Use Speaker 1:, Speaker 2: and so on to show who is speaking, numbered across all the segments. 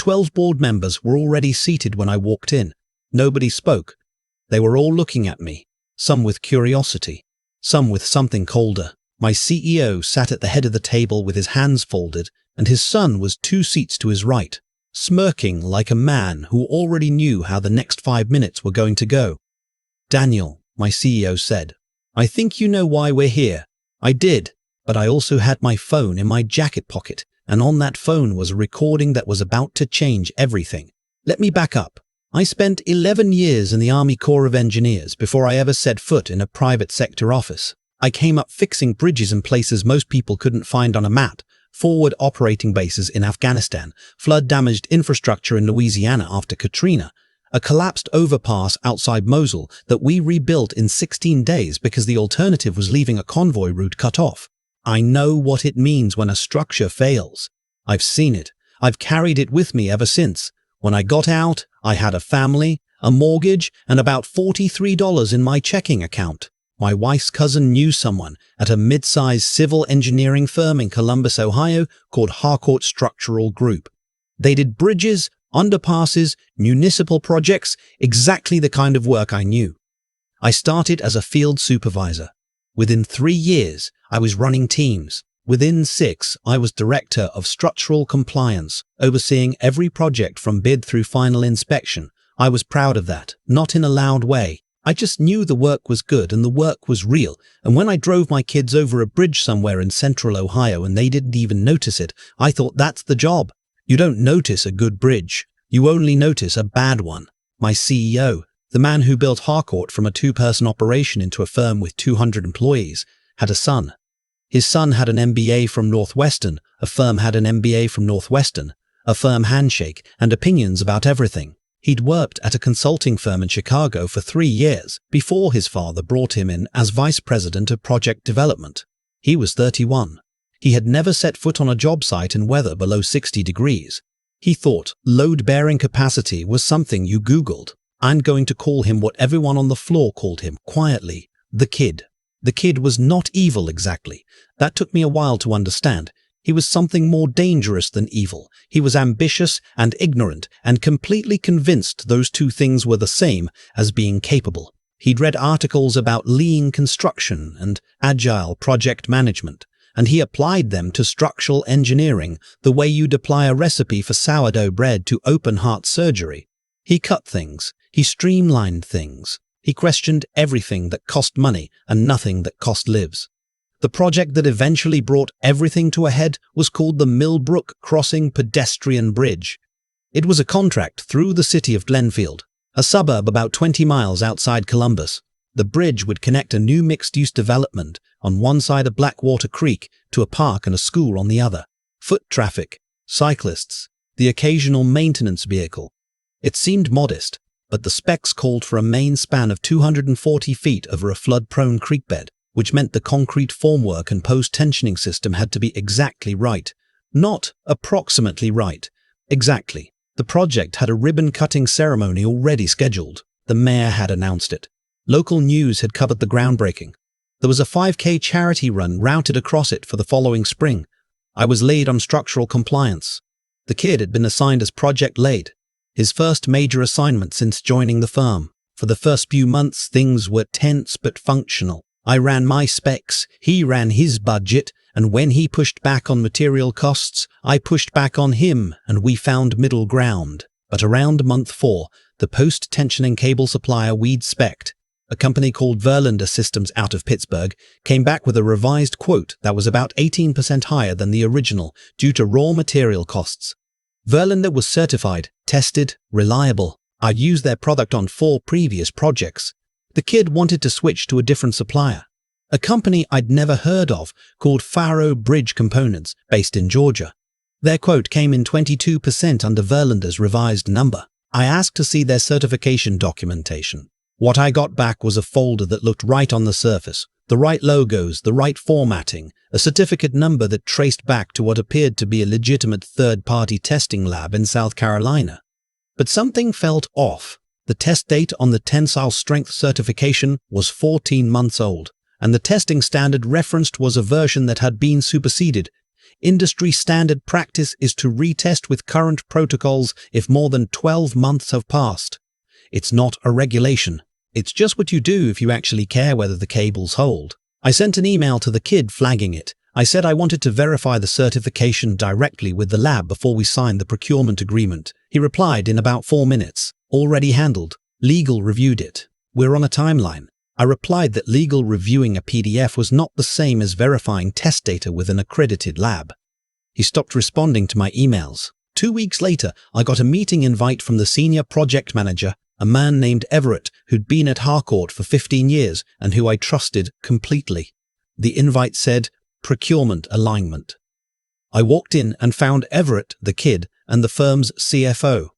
Speaker 1: 12 board members were already seated when I walked in. Nobody spoke. They were all looking at me, some with curiosity, some with something colder. My CEO sat at the head of the table with his hands folded, and his son was 2 seats to his right, smirking like a man who already knew how the next 5 minutes were going to go. "Daniel," my CEO said, "I think you know why we're here." I did, but I also had my phone in my jacket pocket, and on that phone was a recording that was about to change everything. Let me back up. I spent 11 years in the Army Corps of Engineers before I ever set foot in a private sector office. I came up fixing bridges in places most people couldn't find on a map, forward operating bases in Afghanistan, flood-damaged infrastructure in Louisiana after Katrina, a collapsed overpass outside Mosul that we rebuilt in 16 days because the alternative was leaving a convoy route cut off. I know what it means when a structure fails. I've seen it. I've carried it with me ever since. When I got out, I had a family, a mortgage, and about $43 in my checking account. My wife's cousin knew someone at a mid-sized civil engineering firm in Columbus, Ohio called Harcourt Structural Group. They did bridges, underpasses, municipal projects, exactly the kind of work I knew. I started as a field supervisor. Within 3 years, I was running teams. Within 6, I was director of structural compliance, overseeing every project from bid through final inspection. I was proud of that, not in a loud way. I just knew the work was good and the work was real, and when I drove my kids over a bridge somewhere in central Ohio and they didn't even notice it, I thought that's the job. You don't notice a good bridge. You only notice a bad one. My CEO, the man who built Harcourt from a 2-person operation into a firm with 200 employees, had a son. His son had an MBA from Northwestern, a firm had an MBA from Northwestern, a firm handshake, and opinions about everything. He'd worked at a consulting firm in Chicago for 3 years before his father brought him in as vice president of project development. He was 31. He had never set foot on a job site in weather below 60 degrees. He thought load-bearing capacity was something you Googled. I'm going to call him what everyone on the floor called him, quietly, the kid. The kid was not evil exactly. That took me a while to understand. He was something more dangerous than evil. He was ambitious and ignorant and completely convinced those 2 things were the same as being capable. He'd read articles about lean construction and agile project management, and he applied them to structural engineering the way you'd apply a recipe for sourdough bread to open heart surgery. He cut things. He streamlined things. He questioned everything that cost money and nothing that cost lives. The project that eventually brought everything to a head was called the Millbrook Crossing Pedestrian Bridge. It was a contract through the city of Glenfield, a suburb about 20 miles outside Columbus. The bridge would connect a new mixed-use development on one side of Blackwater Creek to a park and a school on the other. Foot traffic, cyclists, the occasional maintenance vehicle. It seemed modest, but the specs called for a main span of 240 feet over a flood-prone creekbed, which meant the concrete formwork and post-tensioning system had to be exactly right. Not approximately right. Exactly. The project had a ribbon-cutting ceremony already scheduled. The mayor had announced it. Local news had covered the groundbreaking. There was a 5K charity run routed across it for the following spring. I was lead on structural compliance. The kid had been assigned as project lead, his first major assignment since joining the firm. For the first few months, things were tense but functional. I ran my specs, he ran his budget, and when he pushed back on material costs, I pushed back on him, and we found middle ground. But around month 4, the post-tensioning cable supplier we'd spec'd, a company called Verlander Systems out of Pittsburgh, came back with a revised quote that was about 18% higher than the original due to raw material costs. Verlander was certified, tested, reliable. I'd used their product on 4 previous projects. The kid wanted to switch to a different supplier, a company I'd never heard of called Faro Bridge Components, based in Georgia. Their quote came in 22% under Verlander's revised number. I asked to see their certification documentation. What I got back was a folder that looked right on the surface, the right logos, the right formatting, a certificate number that traced back to what appeared to be a legitimate third-party testing lab in South Carolina. But something felt off. The test date on the tensile strength certification was 14 months old, and the testing standard referenced was a version that had been superseded. Industry standard practice is to retest with current protocols if more than 12 months have passed. It's not a regulation. It's just what you do if you actually care whether the cables hold. I sent an email to the kid flagging it. I said I wanted to verify the certification directly with the lab before we signed the procurement agreement. He replied in about 4 minutes. Already handled. Legal reviewed it. We're on a timeline. I replied that legal reviewing a PDF was not the same as verifying test data with an accredited lab. He stopped responding to my emails. 2 weeks later, I got a meeting invite from the senior project manager, a man named Everett who'd been at Harcourt for 15 years and who I trusted completely. The invite said, procurement alignment. I walked in and found Everett, the kid, and the firm's CFO.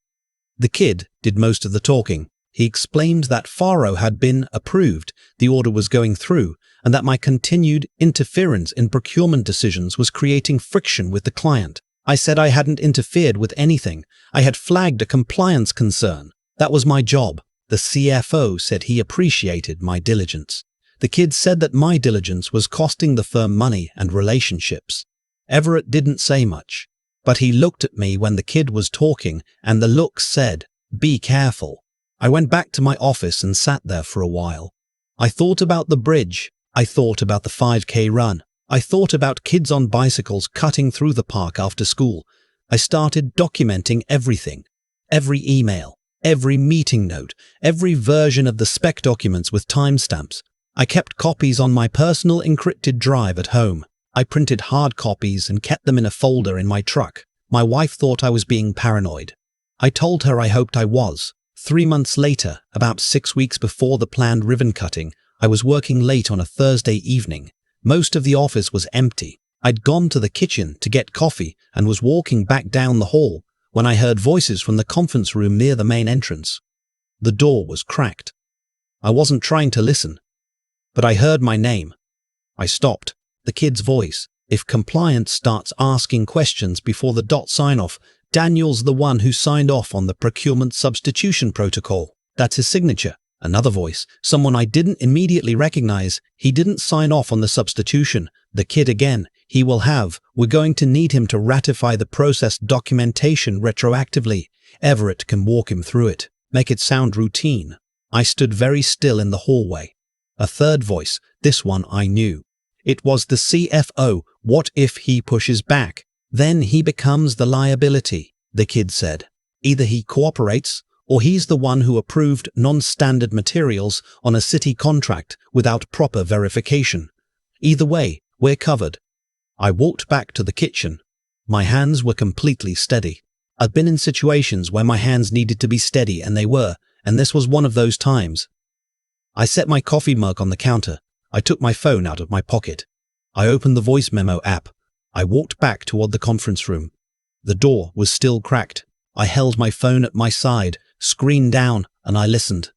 Speaker 1: The kid did most of the talking. He explained that FARO had been approved, the order was going through, and that my continued interference in procurement decisions was creating friction with the client. I said I hadn't interfered with anything. I had flagged a compliance concern. That was my job. The CFO said he appreciated my diligence. The kid said that my diligence was costing the firm money and relationships. Everett didn't say much, but he looked at me when the kid was talking, and the look said, "Be careful." I went back to my office and sat there for a while. I thought about the bridge. I thought about the 5K run. I thought about kids on bicycles cutting through the park after school. I started documenting everything. Every email, every meeting note, every version of the spec documents with timestamps. I kept copies on my personal encrypted drive at home. I printed hard copies and kept them in a folder in my truck. My wife thought I was being paranoid. I told her I hoped I was. 3 months later, about 6 weeks before the planned ribbon cutting, I was working late on a Thursday evening. Most of the office was empty. I'd gone to the kitchen to get coffee and was walking back down the hall when I heard voices from the conference room near the main entrance. The door was cracked. I wasn't trying to listen, but I heard my name. I stopped. The kid's voice. If compliance starts asking questions before the dot sign-off, Daniel's the one who signed off on the procurement substitution protocol. That's his signature. Another voice, someone I didn't immediately recognize. He didn't sign off on the substitution. The kid again. He will have. We're going to need him to ratify the process documentation retroactively. Everett can walk him through it. Make it sound routine. I stood very still in the hallway. A third voice. This one I knew. It was the CFO. What if he pushes back? Then he becomes the liability, the kid said. Either he cooperates, or he's the one who approved non-standard materials on a city contract without proper verification. Either way, we're covered. I walked back to the kitchen. My hands were completely steady. I'd been in situations where my hands needed to be steady, and they were, and this was one of those times. I set my coffee mug on the counter. I took my phone out of my pocket. I opened the voice memo app. I walked back toward the conference room. The door was still cracked. I held my phone at my side, screen down, and I listened.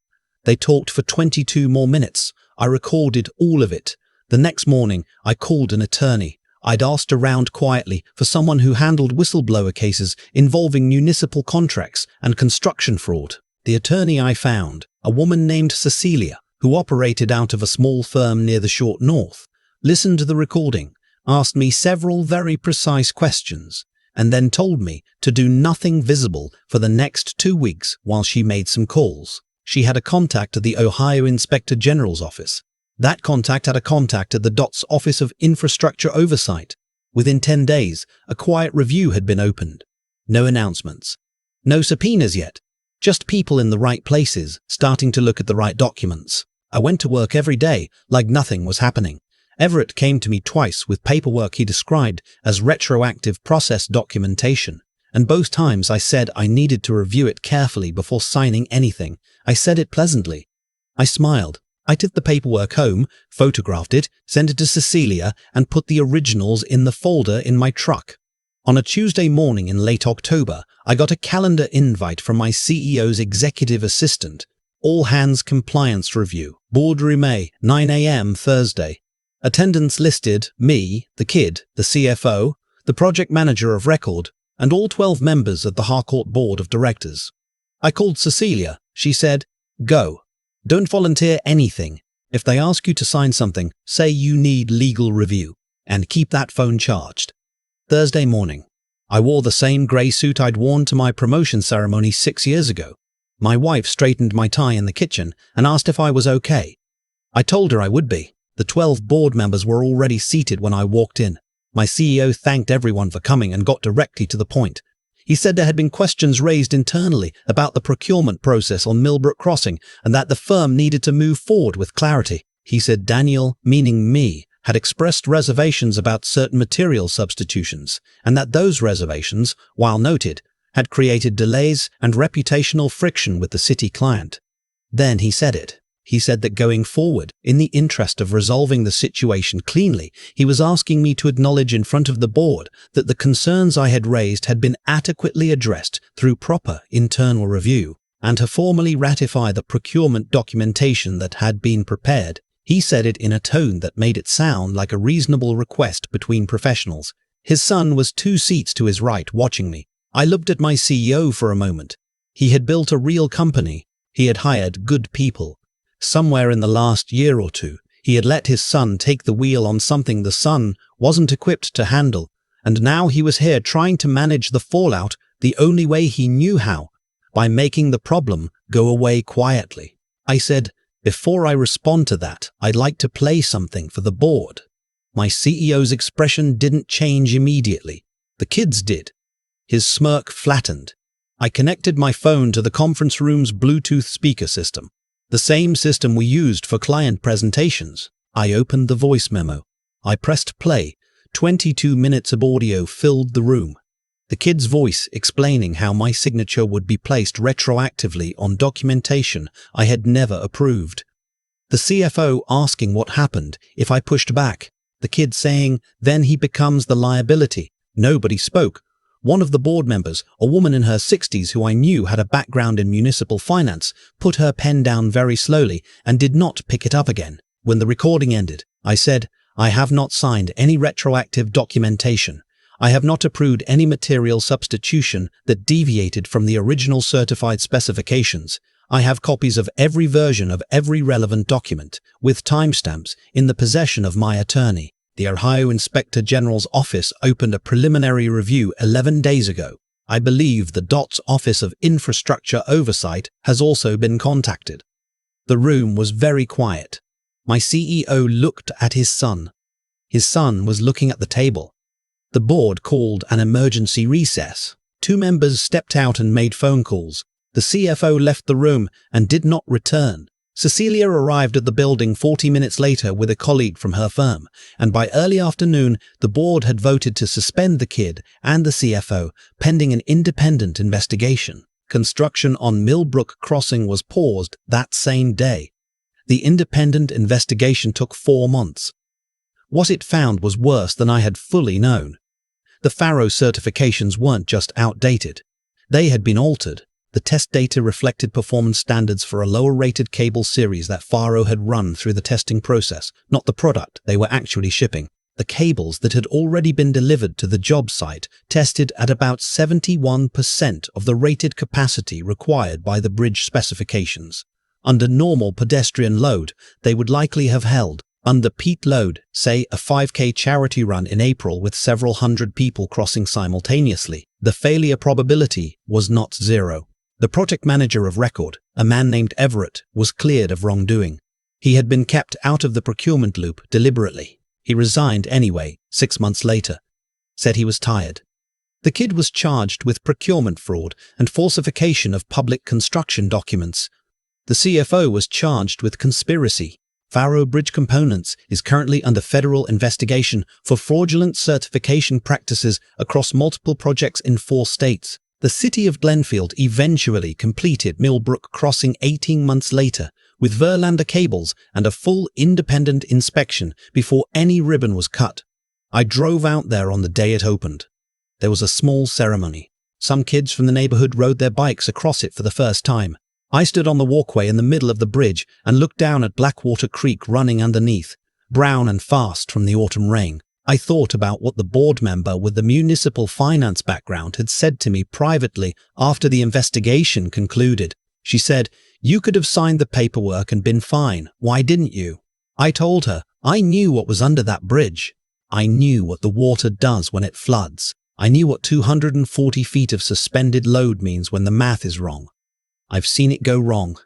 Speaker 1: They talked for 22 more minutes. I recorded all of it. The next morning, I called an attorney. I'd asked around quietly for someone who handled whistleblower cases involving municipal contracts and construction fraud. The attorney I found, a woman named Cecilia, who operated out of a small firm near the short north, listened to the recording, asked me several very precise questions, and then told me to do nothing visible for the next 2 weeks while she made some calls. She had a contact at the Ohio Inspector General's office. That contact had a contact at the DOT's Office of Infrastructure Oversight. Within 10 days, a quiet review had been opened. No announcements. No subpoenas yet. Just people in the right places, starting to look at the right documents. I went to work every day like nothing was happening. Everett came to me twice with paperwork he described as retroactive process documentation, and both times I said I needed to review it carefully before signing anything. I said it pleasantly. I smiled. I took the paperwork home, photographed it, sent it to Cecilia, and put the originals in the folder in my truck. On a Tuesday morning in late October, I got a calendar invite from my CEO's executive assistant. All hands compliance review. Boardroom A, 9 a.m. Thursday. Attendance listed me, the kid, the CFO, the project manager of record, and all 12 members of the Harcourt Board of Directors. I called Cecilia. She said, "Go. Don't volunteer anything. If they ask you to sign something, say you need legal review, and keep that phone charged." Thursday morning. I wore the same grey suit I'd worn to my promotion ceremony 6 years ago. My wife straightened my tie in the kitchen and asked if I was okay. I told her I would be. The 12 board members were already seated when I walked in. My CEO thanked everyone for coming and got directly to the point. He said there had been questions raised internally about the procurement process on Millbrook Crossing and that the firm needed to move forward with clarity. He said Daniel, meaning me, had expressed reservations about certain material substitutions, and that those reservations, while noted, had created delays and reputational friction with the city client. Then he said it. He said that going forward, in the interest of resolving the situation cleanly, he was asking me to acknowledge in front of the board that the concerns I had raised had been adequately addressed through proper internal review, and to formally ratify the procurement documentation that had been prepared. He said it in a tone that made it sound like a reasonable request between professionals. His son was 2 seats to his right watching me. I looked at my CEO for a moment. He had built a real company. He had hired good people. Somewhere in the last year or two, he had let his son take the wheel on something the son wasn't equipped to handle, and now he was here trying to manage the fallout the only way he knew how, by making the problem go away quietly. I said, "Before I respond to that, I'd like to play something for the board." My CEO's expression didn't change immediately. The kids did. His smirk flattened. I connected my phone to the conference room's Bluetooth speaker system, the same system we used for client presentations. I opened the voice memo. I pressed play. 22 minutes of audio filled the room. The kid's voice explaining how my signature would be placed retroactively on documentation I had never approved. The CFO asking what happened if I pushed back. The kid saying, then he becomes the liability. Nobody spoke. One of the board members, a woman in her 60s who I knew had a background in municipal finance, put her pen down very slowly and did not pick it up again. When the recording ended, I said, "I have not signed any retroactive documentation. I have not approved any material substitution that deviated from the original certified specifications. I have copies of every version of every relevant document, with timestamps, in the possession of my attorney. The Ohio Inspector General's office opened a preliminary review 11 days ago. I believe the DOT's Office of Infrastructure Oversight has also been contacted." The room was very quiet. My CEO looked at his son. His son was looking at the table. The board called an emergency recess. 2 members stepped out and made phone calls. The CFO left the room and did not return. Cecilia arrived at the building 40 minutes later with a colleague from her firm, and by early afternoon, the board had voted to suspend the kid and the CFO pending an independent investigation. Construction on Millbrook Crossing was paused that same day. The independent investigation took 4 months. What it found was worse than I had fully known. The Faro certifications weren't just outdated. They had been altered. The test data reflected performance standards for a lower-rated cable series that Faro had run through the testing process, not the product they were actually shipping. The cables that had already been delivered to the job site tested at about 71% of the rated capacity required by the bridge specifications. Under normal pedestrian load, they would likely have held. Under peak load, say a 5K charity run in April with several hundred people crossing simultaneously, the failure probability was not 0. The project manager of record, a man named Everett, was cleared of wrongdoing. He had been kept out of the procurement loop deliberately. He resigned anyway, 6 months later. Said he was tired. The kid was charged with procurement fraud and falsification of public construction documents. The CFO was charged with conspiracy. Faro Bridge Components is currently under federal investigation for fraudulent certification practices across multiple projects in 4 states. The city of Glenfield eventually completed Millbrook Crossing 18 months later with Verlander cables and a full independent inspection before any ribbon was cut. I drove out there on the day it opened. There was a small ceremony. Some kids from the neighborhood rode their bikes across it for the first time. I stood on the walkway in the middle of the bridge and looked down at Blackwater Creek running underneath, brown and fast from the autumn rain. I thought about what the board member with the municipal finance background had said to me privately after the investigation concluded. She said, "You could have signed the paperwork and been fine. Why didn't you?" I told her, I knew what was under that bridge. I knew what the water does when it floods. I knew what 240 feet of suspended load means when the math is wrong. I've seen it go wrong.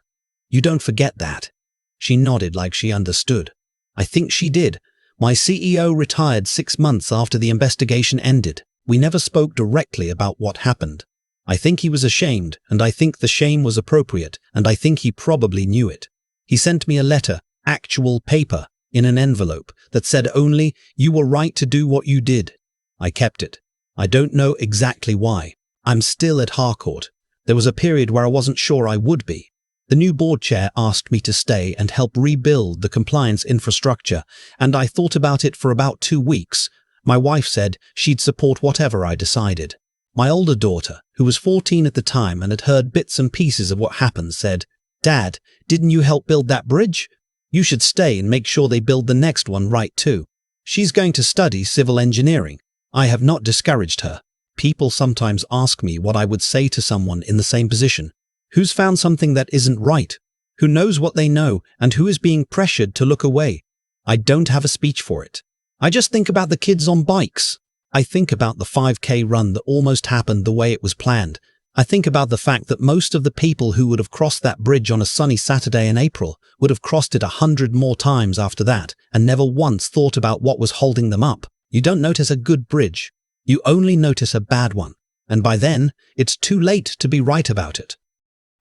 Speaker 1: You don't forget that. She nodded like she understood. I think she did. My CEO retired 6 months after the investigation ended. We never spoke directly about what happened. I think he was ashamed, and I think the shame was appropriate, and I think he probably knew it. He sent me a letter, actual paper, in an envelope that said only, "You were right to do what you did." I kept it. I don't know exactly why. I'm still at Harcourt. There was a period where I wasn't sure I would be. The new board chair asked me to stay and help rebuild the compliance infrastructure, and I thought about it for about 2 weeks. My wife said she'd support whatever I decided. My older daughter, who was 14 at the time and had heard bits and pieces of what happened, said, "Dad, didn't you help build that bridge? You should stay and make sure they build the next one right too." She's going to study civil engineering. I have not discouraged her. People sometimes ask me what I would say to someone in the same position. Who's found something that isn't right? Who knows what they know and who is being pressured to look away? I don't have a speech for it. I just think about the kids on bikes. I think about the 5K run that almost happened the way it was planned. I think about the fact that most of the people who would have crossed that bridge on a sunny Saturday in April would have crossed it 100 more times after that and never once thought about what was holding them up. You don't notice a good bridge. You only notice a bad one. And by then, it's too late to be right about it.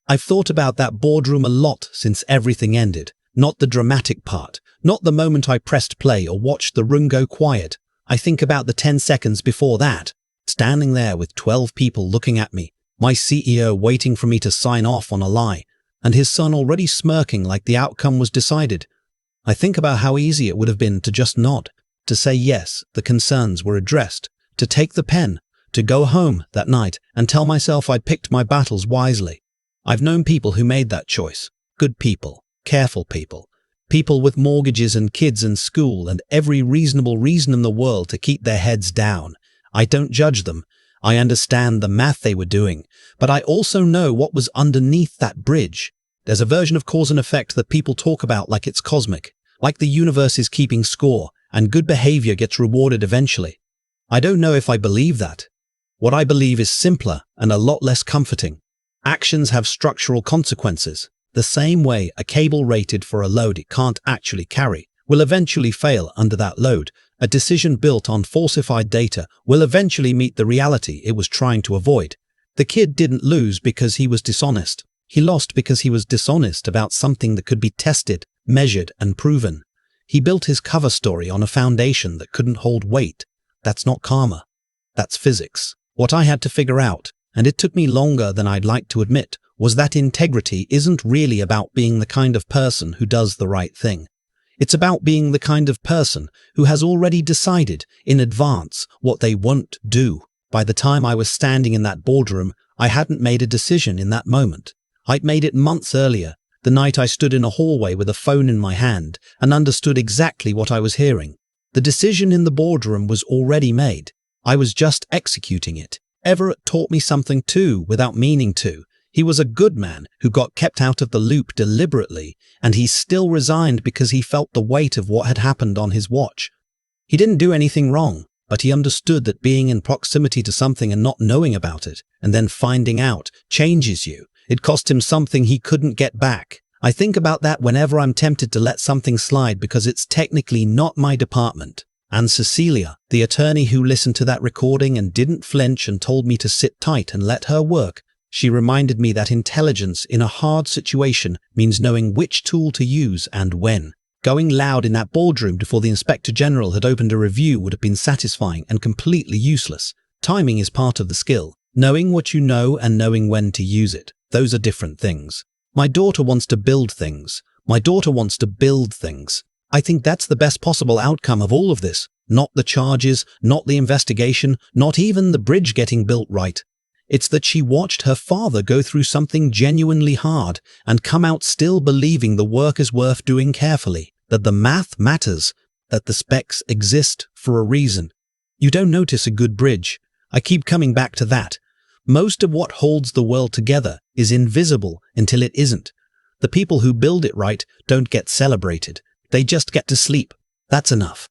Speaker 1: I've thought about that boardroom a lot since everything ended. Not the dramatic part. Not the moment I pressed play or watched the room go quiet. I think about the 10 seconds before that, standing there with 12 people looking at me, my CEO waiting for me to sign off on a lie, and his son already smirking like the outcome was decided. I think about how easy it would have been to just nod, to say yes, the concerns were addressed, to take the pen, to go home that night and tell myself I'd picked my battles wisely. I've known people who made that choice. Good people, careful people. People with mortgages and kids in school and every reasonable reason in the world to keep their heads down. I don't judge them. I understand the math they were doing, but I also know what was underneath that bridge. There's a version of cause and effect that people talk about like it's cosmic, like the universe is keeping score and good behavior gets rewarded eventually. I don't know if I believe that. What I believe is simpler and a lot less comforting. Actions have structural consequences. The same way a cable rated for a load it can't actually carry will eventually fail under that load. A decision built on falsified data will eventually meet the reality it was trying to avoid. The kid didn't lose because he was dishonest. He lost because he was dishonest about something that could be tested, measured, and proven. He built his cover story on a foundation that couldn't hold weight. That's not karma. That's physics. What I had to figure out, and it took me longer than I'd like to admit, was that integrity isn't really about being the kind of person who does the right thing. It's about being the kind of person who has already decided in advance what they won't do. By the time I was standing in that boardroom, I hadn't made a decision in that moment. I'd made it months earlier, the night I stood in a hallway with a phone in my hand and understood exactly what I was hearing. The decision in the boardroom was already made. I was just executing it. Everett taught me something too, without meaning to. He was a good man who got kept out of the loop deliberately, and he still resigned because he felt the weight of what had happened on his watch. He didn't do anything wrong, but he understood that being in proximity to something and not knowing about it, and then finding out, changes you. It cost him something he couldn't get back. I think about that whenever I'm tempted to let something slide because it's technically not my department. And Cecilia, the attorney who listened to that recording and didn't flinch and told me to sit tight and let her work, she reminded me that intelligence in a hard situation means knowing which tool to use and when. Going loud in that boardroom before the Inspector General had opened a review would have been satisfying and completely useless. Timing is part of the skill. Knowing what you know and knowing when to use it. Those are different things. My daughter wants to build things. I think that's the best possible outcome of all of this. Not the charges, not the investigation, not even the bridge getting built right. It's that she watched her father go through something genuinely hard and come out still believing the work is worth doing carefully, that the math matters, that the specs exist for a reason. You don't notice a good bridge. I keep coming back to that. Most of what holds the world together is invisible until it isn't. The people who build it right don't get celebrated. They just get to sleep. That's enough.